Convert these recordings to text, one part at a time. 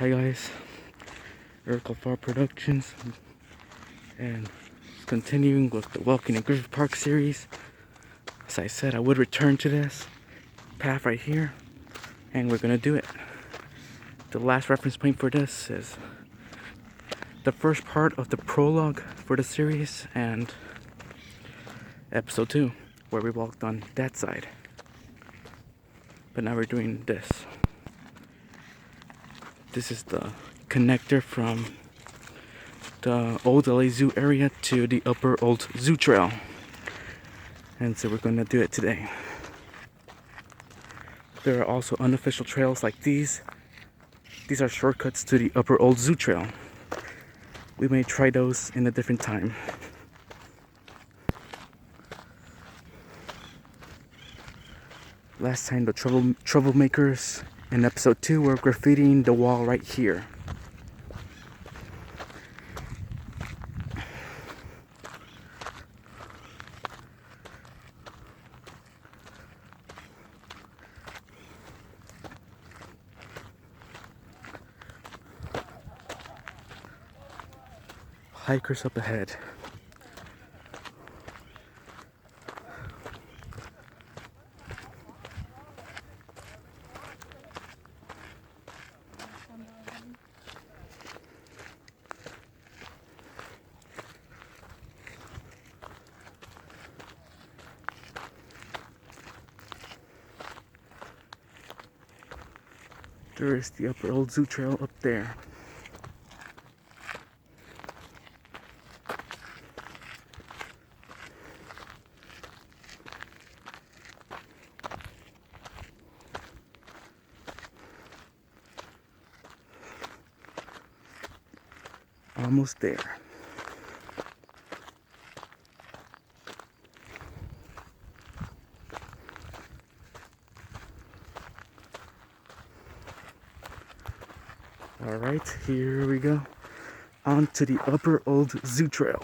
Hi guys, Eric Far Productions, and continuing with the Walking in Griffith Park series. As I said, I would return to this path right here, and we're gonna do it. The last reference point for this is the first part of the prologue for the series and episode 2, where we walked on that side. But now we're doing this. This is the connector from the Old LA Zoo area to the Upper Old Zoo Trail. And so we're gonna do it today. There are also unofficial trails like these. These are shortcuts to the Upper Old Zoo Trail. We may try those in a different time. Last time the troublemakers in episode 2 were graffitiing the wall right here. Hikers up ahead. There is the Upper Old Zoo Trail up there. Almost there. Alright, here we go. On to the Upper Old Zoo Trail.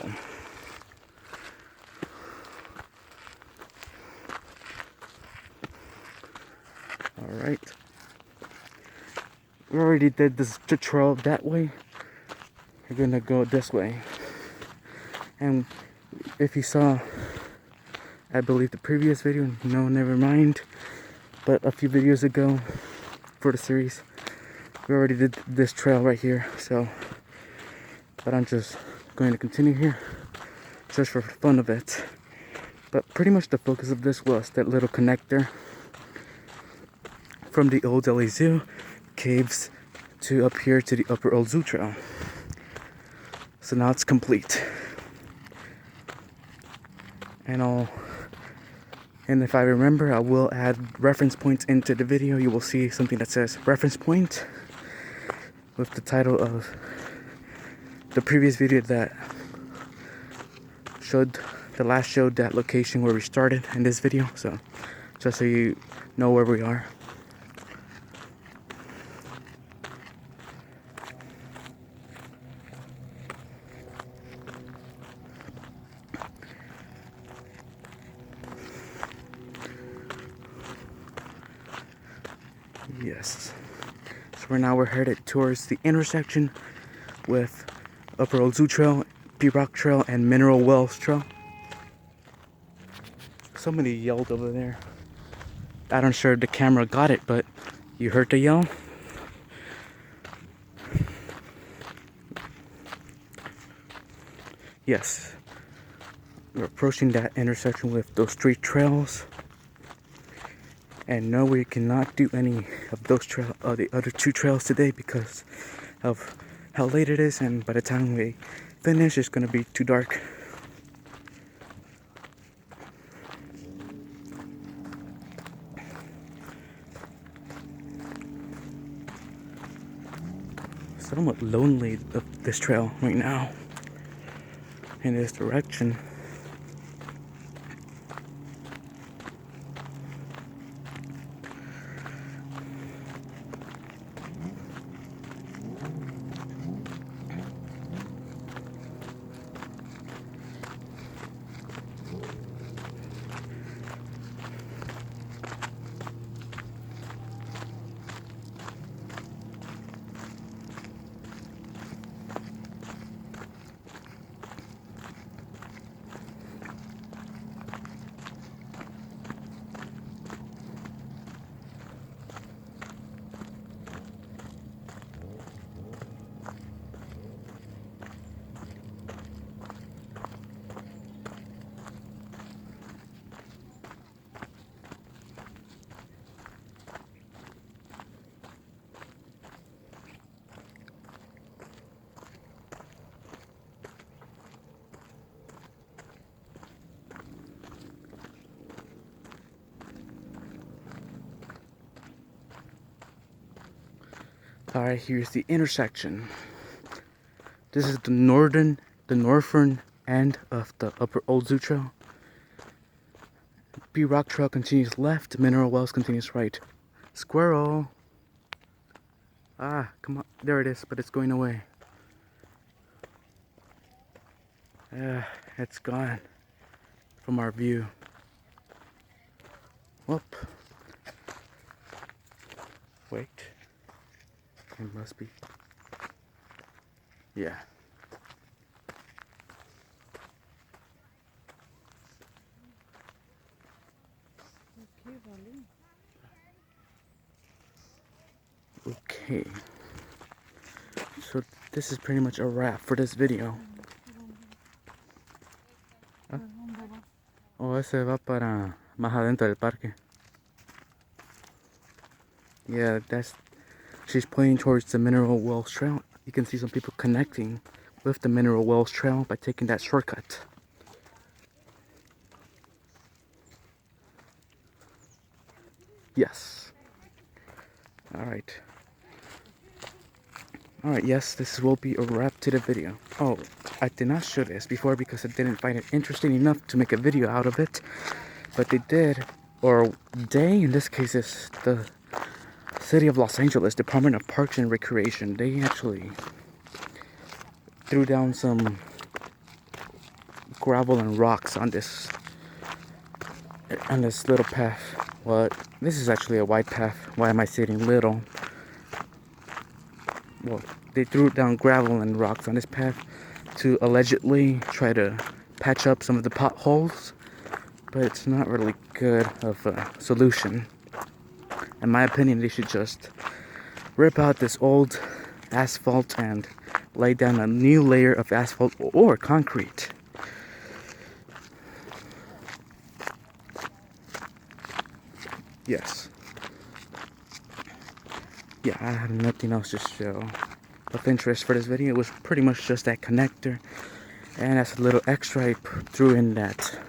Alright. We already did the trail that way. We're gonna go this way. And if you saw, I believe the previous video, no, never mind. But a few videos ago for the series, we already did this trail right here. So, but I'm just going to continue here just for fun of it. But pretty much the focus of this was that little connector from the Old LA Zoo caves to up here to the Upper Old Zoo Trail. So now it's complete. And if I remember, I will add reference points into the video. You will see something that says reference point with the title of the previous video that showed that location where we started in this video. So just so you know where we are. Yes. So we're headed towards the intersection with Upper Old Zoo Trail, P-Rock Trail, and Mineral Wells Trail. Somebody yelled over there. I'm not sure the camera got it, but you heard the yell? Yes. We're approaching that intersection with those 3 trails. And no, we cannot do any of those the other 2 trails today because of how late it is, and by the time we finish, it's gonna be too dark. Somewhat lonely up this trail right now in this direction. Alright, here's the intersection. This is the northern end of the Upper Old Zoo Trail. B Rock Trail continues left, Mineral Wells continues right. Squirrel! Ah, come on. There it is, but it's going away. It's gone from our view. Whoop. Wait. It must be. Yeah. Okay. So this is pretty much a wrap for this video. ¿Ah? Oh, ese va para más adentro del parque. Yeah, she's pointing towards the Mineral Wells Trail. You can see some people connecting with the Mineral Wells Trail by taking that shortcut. Yes. Alright. Alright, yes, this will be a wrap to the video. Oh, I did not show this before because I didn't find it interesting enough to make a video out of it. But they did, or they, in this case, is the City of Los Angeles Department of Parks and Recreation. They actually threw down some gravel and rocks on this little path. Well, this is actually a wide path. Why am I saying little? Well, they threw down gravel and rocks on this path to allegedly try to patch up some of the potholes, but it's not really good of a solution. In my opinion, they should just rip out this old asphalt and lay down a new layer of asphalt or concrete. Yes. Yeah, I have nothing else to show of interest for this video. It was pretty much just that connector, and as a little extra I threw in that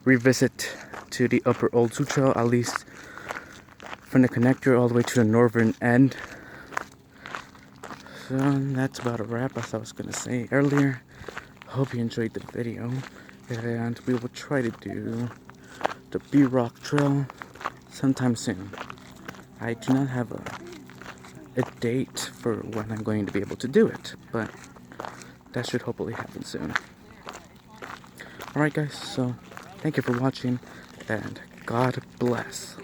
revisit to the Upper Old Zoo Trail, at least from the connector all the way to the northern end. So that's about a wrap, as I was gonna say earlier. Hope you enjoyed the video, and we will try to do the B Rock Trail sometime soon. I do not have a date for when I'm going to be able to do it, but that should hopefully happen soon. Alright guys, so thank you for watching, and God bless.